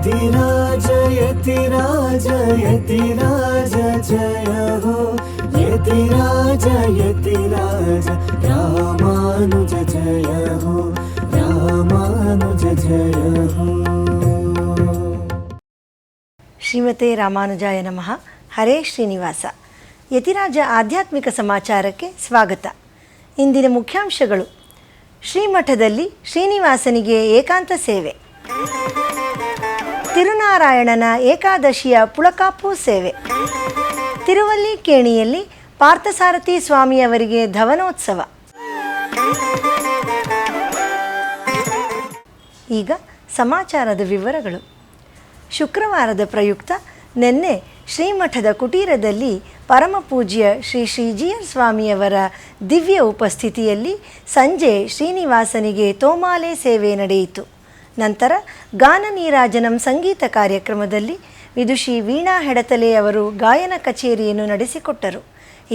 ಯತಿರಾಜ ಯತಿರಾಜ ಯತಿರಾಜ ಜಯ ಹೋ ಯತಿರಾಜ ಯತಿರಾಜ ರಾಮಾನುಜ ಜಯ ಹೋ ರಾಮಾನುಜ ಜಯ ಹೋ. ಶ್ರೀಮತೆ ರಾಮಾನುಜಾಯ ನಮಃ. ಹರೇ ಶ್ರೀನಿವಾಸ. ಯತಿರಾಜ ಆಧ್ಯಾತ್ಮಿಕ ಸಮಾಚಾರಕ್ಕೆ ಸ್ವಾಗತ. ಇಂದಿನ ಮುಖ್ಯಾಂಶಗಳು: ಶ್ರೀಮಠದಲ್ಲಿ ಶ್ರೀನಿವಾಸನಿಗೆ ಏಕಾಂತ ಸೇವೆ, ತಿರುನಾರಾಯಣನ ಏಕಾದಶಿಯ ಪುಳಕಾಪು ಸೇವೆ, ತಿರುವಲ್ಲಿಕೇಣಿಯಲ್ಲಿ ಪಾರ್ಥಸಾರಥಿ ಸ್ವಾಮಿಯವರಿಗೆ ಧವನೋತ್ಸವ. ಈಗ ಸಮಾಚಾರದ ವಿವರಗಳು. ಶುಕ್ರವಾರದ ಪ್ರಯುಕ್ತ ನಿನ್ನೆ ಶ್ರೀಮಠದ ಕುಟೀರದಲ್ಲಿ ಪರಮಪೂಜ್ಯ ಶ್ರೀ ಶ್ರೀಜಿಯರ್ ಸ್ವಾಮಿಯವರ ದಿವ್ಯ ಉಪಸ್ಥಿತಿಯಲ್ಲಿ ಸಂಜೆ ಶ್ರೀನಿವಾಸನಿಗೆ ತೋಮಾಲೆ ಸೇವೆ ನಡೆಯಿತು. ನಂತರ ಗಾನ ನೀರಾಜನಂ ಸಂಗೀತ ಕಾರ್ಯಕ್ರಮದಲ್ಲಿ ವಿದುಷಿ ವೀಣಾ ಹೆಡತಲೆ ಅವರು ಗಾಯನ ಕಚೇರಿಯನ್ನು ನಡೆಸಿಕೊಟ್ಟರು.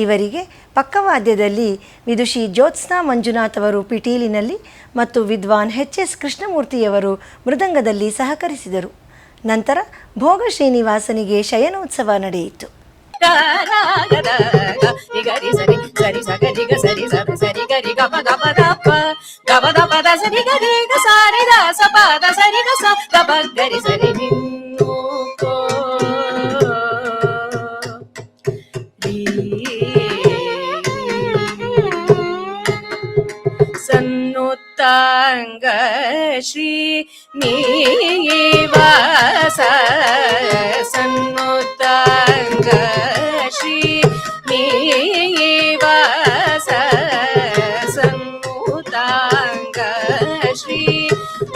ಇವರಿಗೆ ಪಕ್ಕವಾದ್ಯದಲ್ಲಿ ವಿದುಷಿ ಜ್ಯೋತ್ಸ್ನಾ ಮಂಜುನಾಥ್ ಅವರು ಪಿಟೀಲಿನಲ್ಲಿ ಮತ್ತು ವಿದ್ವಾನ್ ಎಚ್.ಎಸ್. ಕೃಷ್ಣಮೂರ್ತಿಯವರು ಮೃದಂಗದಲ್ಲಿ ಸಹಕರಿಸಿದರು. ನಂತರ ಭೋಗ ಶ್ರೀನಿವಾಸನಿಗೆ ಶಯನೋತ್ಸವ ನಡೆಯಿತು. ಸನ್ನುತ್ತಾಂಗ ಶ್ರೀ ನೀವಾಸ ಸನ್ನುತ್ತಾಂಗ ಶ್ರೀ ನೀವಾಸ ಸನ್ನುತ್ತಾಂಗ ಶ್ರೀ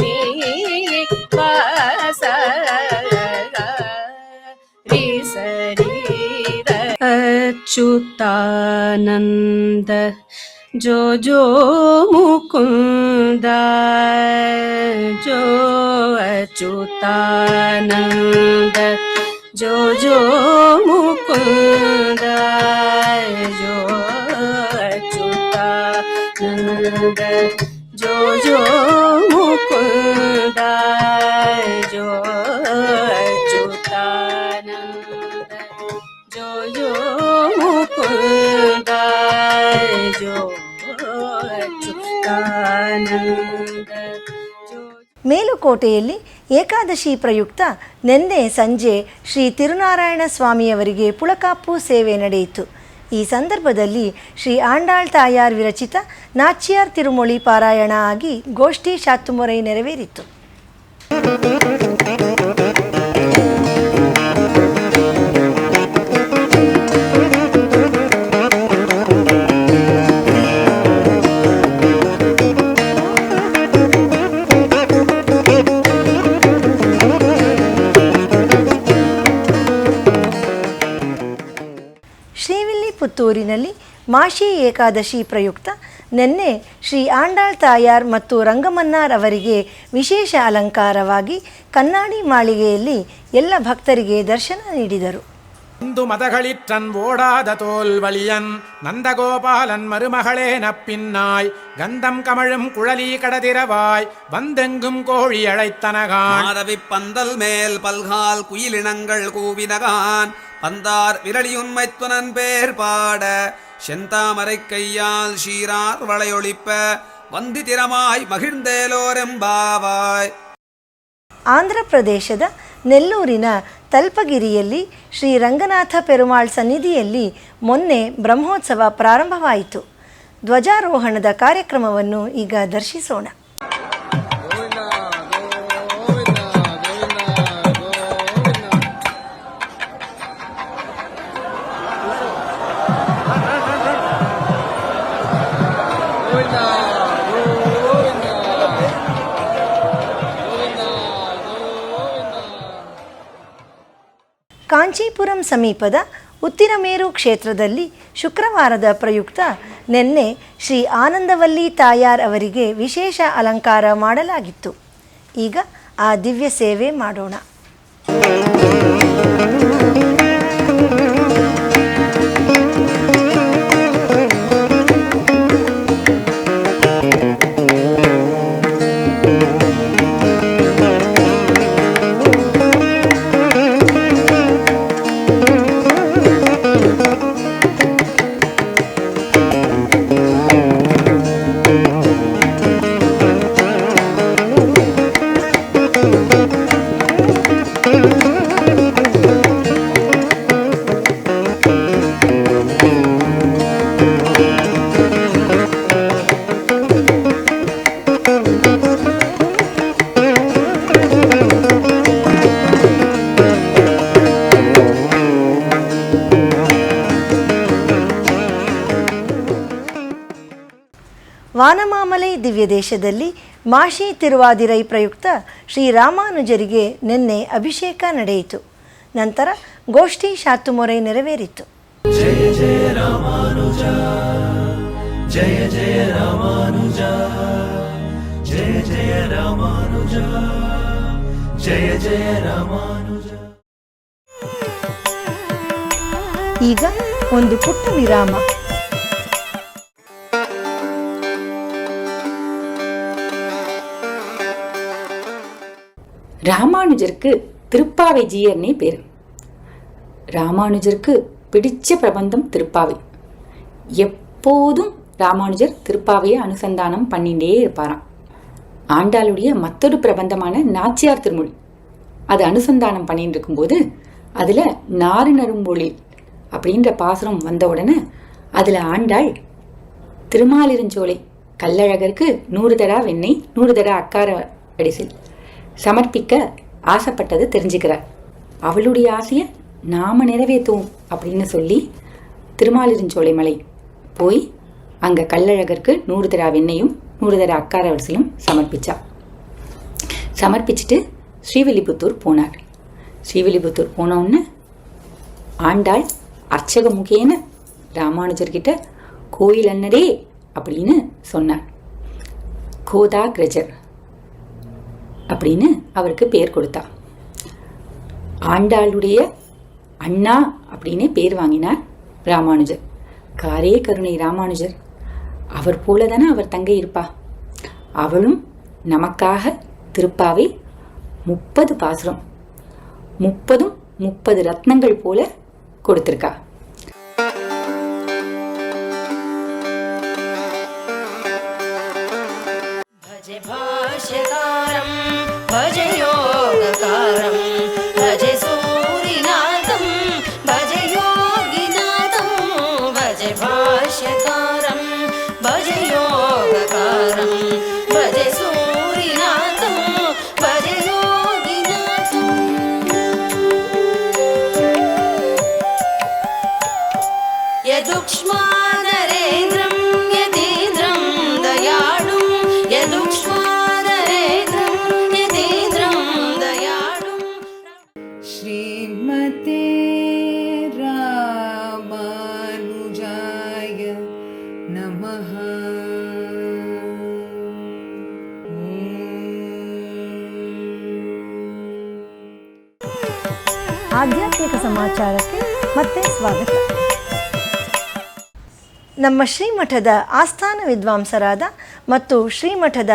ನೀವಾಸ ರೀ ಸರಿ ಅಚ್ಯುತಾನಂದ जो जो मुकुंद जो अच्युतानंद जो जो मुकुंद जो अच्युतानंद जो जो मुकुंद जो अच्युतानंद जो जो मुकुंद जो ಮೇಲುಕೋಟೆಯಲ್ಲಿ ಏಕಾದಶಿ ಪ್ರಯುಕ್ತ ನಿನ್ನೆ ಸಂಜೆ ಶ್ರೀ ತಿರುನಾರಾಯಣ ಸ್ವಾಮಿಯವರಿಗೆ ಪುಳಕಾಪು ಸೇವೆ ನಡೆಯಿತು. ಈ ಸಂದರ್ಭದಲ್ಲಿ ಶ್ರೀ ಆಂಡಾಳ್ ತಾಯಾರ್ ವಿರಚಿತ ನಾಚ್ಯಾರ್ ತಿರುಮೊಳಿ ಪಾರಾಯಣ ಆಗಿ ಗೋಷ್ಠಿ ಶಾತ್ತುಮೊರೆ ನೆರವೇರಿತು. ಪುತ್ತೂರಿನಲ್ಲಿ ಮಾಶಿ ಏಕಾದಶಿ ಪ್ರಯುಕ್ತ ನಿನ್ನೆ ಶ್ರೀ ಆಂಡಾಳ್ ತಾಯಾರ್ ಮತ್ತು ರಂಗಮನ್ನಾರ್ ಅವರಿಗೆ ವಿಶೇಷ ಅಲಂಕಾರವಾಗಿ ಕನ್ನಾಡಿ ಮಾಳಿಗೆಯಲ್ಲಿ ಎಲ್ಲ ಭಕ್ತರಿಗೆ ದರ್ಶನ ನೀಡಿದರು. ಒಂದು ಮದಗಳಿற்றನ್ ಓಡಾದ ತೋಲ್ವಳಿಯನ್ நந்தகோபாலன் மருமகளே நப்பின்னாய் கந்தம் கமழும் குழலி கடதிரவாய் வந்தெங்கும் கோழி அழைத்தனகான் மாதவி பந்தல் மேல் பல்கால் குயிலினங்கள் கூவினகான் பந்தார் விரலியுண்மைத்துனன் பேர் பாட செந்தாமரை கையால் ஷீரார் வளையொழிப்ப ವಂದಿತಿರಮಾಯ್ ಮಹಿழ்ந்தೇಲೋರೆಂಬಾವಾಯ್. ಆಂಧ್ರ ಪ್ರದೇಶದ ನೆಲ್ಲೂರಿನ ತಲ್ಪಗಿರಿಯಲ್ಲಿ ಶ್ರೀ ರಂಗನಾಥ ಪೆರುಮಾಳ್ ಸನ್ನಿಧಿಯಲ್ಲಿ ಮೊನ್ನೆ ಬ್ರಹ್ಮೋತ್ಸವ ಪ್ರಾರಂಭವಾಯಿತು. ಧ್ವಜಾರೋಹಣದ ಕಾರ್ಯಕ್ರಮವನ್ನು ಈಗ ದರ್ಶಿಸೋಣ. ಕಾಂಚೀಪುರಂ ಸಮೀಪದ ಉತ್ತಿರಮೇರು ಕ್ಷೇತ್ರದಲ್ಲಿ ಶುಕ್ರವಾರದ ಪ್ರಯುಕ್ತ ನಿನ್ನೆ ಶ್ರೀ ಆನಂದವಲ್ಲಿ ತಾಯಾರ್ ಅವರಿಗೆ ವಿಶೇಷ ಅಲಂಕಾರ ಮಾಡಲಾಗಿತ್ತು. ಈಗ ಆ ದಿವ್ಯ ಸೇವೆ ಮಾಡೋಣ. ವಾನಮಾಮಲೈ ದಿವ್ಯದೇಶದಲ್ಲಿ ಮಾಶಿ ತಿರುವಾದಿರೈ ಪ್ರಯುಕ್ತ ಶ್ರೀರಾಮಾನುಜರಿಗೆ ನಿನ್ನೆ ಅಭಿಷೇಕ ನಡೆಯಿತು. ನಂತರ ಗೋಷ್ಠಿ ಶಾತುಮೊರೆ ನೆರವೇರಿತು. ಜಯ ಜಯ ರಾಮಾನುಜ, ಜಯ ಜಯ ರಾಮಾನುಜ, ಜಯ ಜಯ ರಾಮಾನುಜ, ಜಯ ಜಯ ರಾಮಾನುಜ. ಈಗ ಒಂದು ಪುಟ್ಟ ವಿರಾಮ. ராமானுஜருக்கு திருப்பாவை ஜீயர்னே பேர். ராமானுஜருக்கு பிடிச்ச பிரபந்தம் திருப்பாவை. எப்போதும் ராமானுஜர் திருப்பாவையை அனுசந்தானம் பண்ணிகிட்டே இருப்பாராம். ஆண்டாளுடைய மற்றொரு பிரபந்தமான நாச்சியார் திருமொழி அது அனுசந்தானம் பண்ணிட்டு இருக்கும்போது அதில் நாறு நறும்பொழி அப்படின்ற பாசுரம் வந்த உடனே அதில் ஆண்டாள் திருமாலிருஞ்சோலை கல்லழகருக்கு 100 தடா வெண்ணெய் 100 தடா அக்கார அடிசில் சமர்ப்பிக்க ஆசைப்பட்டதை தெரிஞ்சுக்கிறார். அவளுடைய ஆசையை நாம நிறைவேற்றுவோம் அப்படின்னு சொல்லி திருமாலிருஞ்சோலை மலை போய் அங்கே கல்லழகருக்கு 100 தடா வெண்ணையும் 100 தடா அக்கார அடிசிலும் சமர்ப்பிச்சுட்டு ஸ்ரீவில்லிபுத்தூர் போனார். ஸ்ரீவில்லிபுத்தூர் போனவுடனே ஆண்டாள் அர்ச்சக முகேன ராமானுஜர்கிட்ட கோயில் அண்ணரே அப்படின்னு சொன்னார். கோதாகிரஜர் அப்படின்னு அவருக்கு பேர் கொடுத்தா. ஆண்டாளுடைய அண்ணா அப்படின்னு பேர் வாங்கினார் ராமானுஜர். காரே கருணை ராமானுஜர். அவர் போல தானே அவர் தங்கை இருப்பா. அவளும் நமக்காக திருப்பாவை 30 பாசுரம் 30 ரத்னங்கள் போல கொடுத்திருக்கா. भजे भाष्यकारं भजे योगकारं भजे सूरिनाथं भजे योगिनाथं भजे भाष्यकारं भजे योगकारं भजे सूरिनाथं भजे योगिनाथं यदुक्ष्मा नरेन्द्रं यतीन्द्रं दयाळुं श्रीमते रामानुजाय नमः। ಆಧ್ಯಾತ್ಮಿಕ ಸಮಾಚಾರಕ್ಕೆ ಮತ್ತೆ ಸ್ವಾಗತ. ನಮ್ಮ ಶ್ರೀಮಠದ ಆಸ್ಥಾನ ವಿದ್ವಾಂಸರಾದ ಮತ್ತು ಶ್ರೀಮಠದ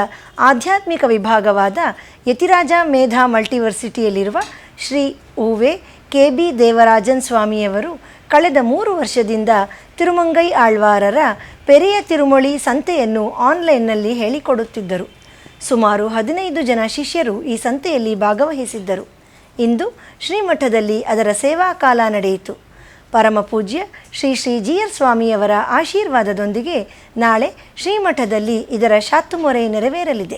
ಆಧ್ಯಾತ್ಮಿಕ ವಿಭಾಗವಾದ ಯತಿರಾಜ ಮೇಧಾ ಮಲ್ಟಿವರ್ಸಿಟಿಯಲ್ಲಿರುವ ಶ್ರೀ ಉವೆ ಕೆ.ಬಿ. ದೇವರಾಜನ್ ಸ್ವಾಮಿಯವರು ಕಳೆದ 3 ವರ್ಷದಿಂದ ತಿರುಮಂಗೈ ಆಳ್ವಾರರ ಪೆರಿಯ ತಿರುಮೊಳಿ ಸಂತೆಯನ್ನು ಆನ್ಲೈನ್ನಲ್ಲಿ ಹೇಳಿಕೊಡುತ್ತಿದ್ದರು. ಸುಮಾರು 15 ಜನ ಶಿಷ್ಯರು ಈ ಸಂತೆಯಲ್ಲಿ ಭಾಗವಹಿಸಿದ್ದರು. ಇಂದು ಶ್ರೀಮಠದಲ್ಲಿ ಅದರ ಸೇವಾ ಕಾಲ ನಡೆಯಿತು. ಪರಮಪೂಜ್ಯ ಶ್ರೀ ಶ್ರೀ ಜೀಯರ್ ಸ್ವಾಮಿಯವರ ಆಶೀರ್ವಾದದೊಂದಿಗೆ ನಾಳೆ ಶ್ರೀಮಠದಲ್ಲಿ ಇದರ ಶಾತುಮೊರೆ ನೆರವೇರಲಿದೆ.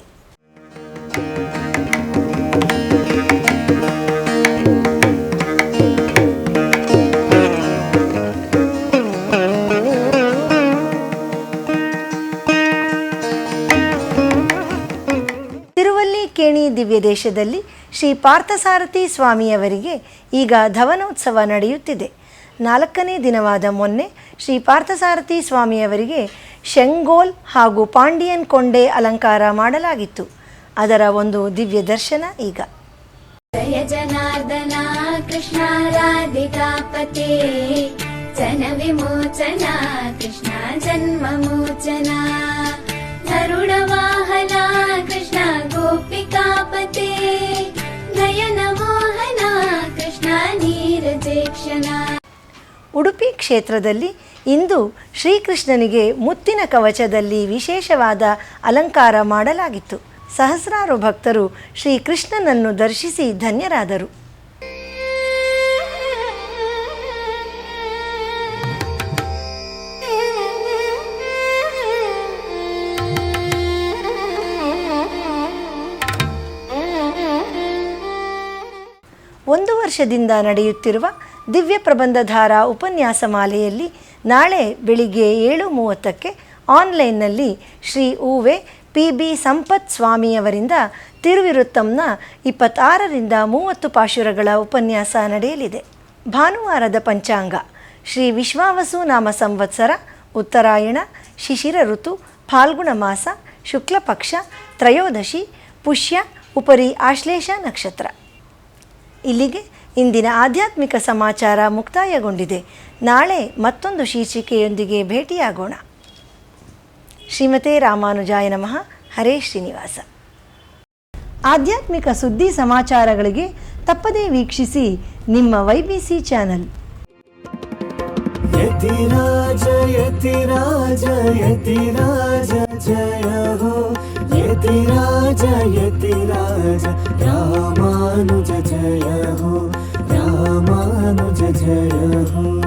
ತಿರುವಲ್ಲಿಕೇಣಿ ದಿವ್ಯದೇಶದಲ್ಲಿ ಶ್ರೀ ಪಾರ್ಥಸಾರಥಿ ಸ್ವಾಮಿಯವರಿಗೆ ಈಗ ಧವನೋತ್ಸವ ನಡೆಯುತ್ತಿದೆ. 4ನೇ ದಿನವಾದ ಮೊನ್ನೆ ಶ್ರೀ ಪಾರ್ಥಸಾರಥಿ ಸ್ವಾಮಿಯವರಿಗೆ ಶೆಂಗೋಲ್ ಹಾಗೂ ಪಾಂಡಿಯನ್ ಕೊಂಡೆ ಅಲಂಕಾರ ಮಾಡಲಾಗಿತ್ತು. ಅದರ ಒಂದು ದಿವ್ಯ ದರ್ಶನ ಈಗ. ಜಯ ಜನಾರ್ದನ ಕೃಷ್ಣ ರಾಧಿಕಾಪತೆ ಜನ ವಿಮೋಚನ ಕೃಷ್ಣ ಜನ್ಮ ಮೋಚನ ಗರುಡ ವಾಹನ ಕೃಷ್ಣ ಗೋಪಿಕಾಪತೆ ನಯನ ಮೋಹನ ಕೃಷ್ಣ ನೀರಜೇಕ್ಷಣ. ಉಡುಪಿ ಕ್ಷೇತ್ರದಲ್ಲಿ ಇಂದು ಶ್ರೀಕೃಷ್ಣನಿಗೆ ಮುತ್ತಿನ ಕವಚದಲ್ಲಿ ವಿಶೇಷವಾದ ಅಲಂಕಾರ ಮಾಡಲಾಗಿತ್ತು. ಸಹಸ್ರಾರು ಭಕ್ತರು ಶ್ರೀಕೃಷ್ಣನನ್ನು ದರ್ಶಿಸಿ ಧನ್ಯರಾದರು. ಒಂದು ವರ್ಷದಿಂದ ನಡೆಯುತ್ತಿರುವ ದಿವ್ಯ ಪ್ರಬಂಧಧಾರಾ ಉಪನ್ಯಾಸ ಮಾಲೆಯಲ್ಲಿ ನಾಳೆ ಬೆಳಿಗ್ಗೆ 7:30ಕ್ಕೆ ಆನ್ಲೈನ್ನಲ್ಲಿ ಶ್ರೀ ಉವೆ PB ಸಂಪತ್ ಸ್ವಾಮಿಯವರಿಂದ ತಿರುವಿರುತ್ತಂನ 26ರಿಂದ 30 ಪಾಶುರಗಳ ಉಪನ್ಯಾಸ ನಡೆಯಲಿದೆ. ಭಾನುವಾರದ ಪಂಚಾಂಗ ಶ್ರೀ ವಿಶ್ವಾವಸು ನಾಮ ಸಂವತ್ಸರ, ಉತ್ತರಾಯಣ, ಶಿಶಿರ ಋತು, ಫಾಲ್ಗುಣ ಮಾಸ, ಶುಕ್ಲ ಪಕ್ಷ, ತ್ರಯೋದಶಿ, ಪುಷ್ಯ, ಉಪರಿ ಆಶ್ಲೇಷ ನಕ್ಷತ್ರ. ಇಲ್ಲಿಗೆ ಇಂದಿನ ಆಧ್ಯಾತ್ಮಿಕ ಸಮಾಚಾರ ಮುಕ್ತಾಯಗೊಂಡಿದೆ. ನಾಳೆ ಮತ್ತೊಂದು ಶೀರ್ಷಿಕೆಯೊಂದಿಗೆ ಭೇಟಿಯಾಗೋಣ. ಶ್ರೀಮತೆ ರಾಮಾನುಜಾಯ ನಮಃ. ಹರೇ ಶ್ರೀನಿವಾಸ. ಆಧ್ಯಾತ್ಮಿಕ ಸುದ್ದಿ ಸಮಾಚಾರಗಳಿಗೆ ತಪ್ಪದೇ ವೀಕ್ಷಿಸಿ ನಿಮ್ಮ YBC ಚಾನಲ್. ಯತಿರಾಜ ಯತಿರಾಜ ಯತಿರಾಜ ಜಯ ಹೋ, ಯತಿರಾಜ ಯತಿರಾಜ ರಾಮಾನುಜ ಜಯ ಹೋ, ರಾಮಾನುಜ ಜಯ ಹೋ.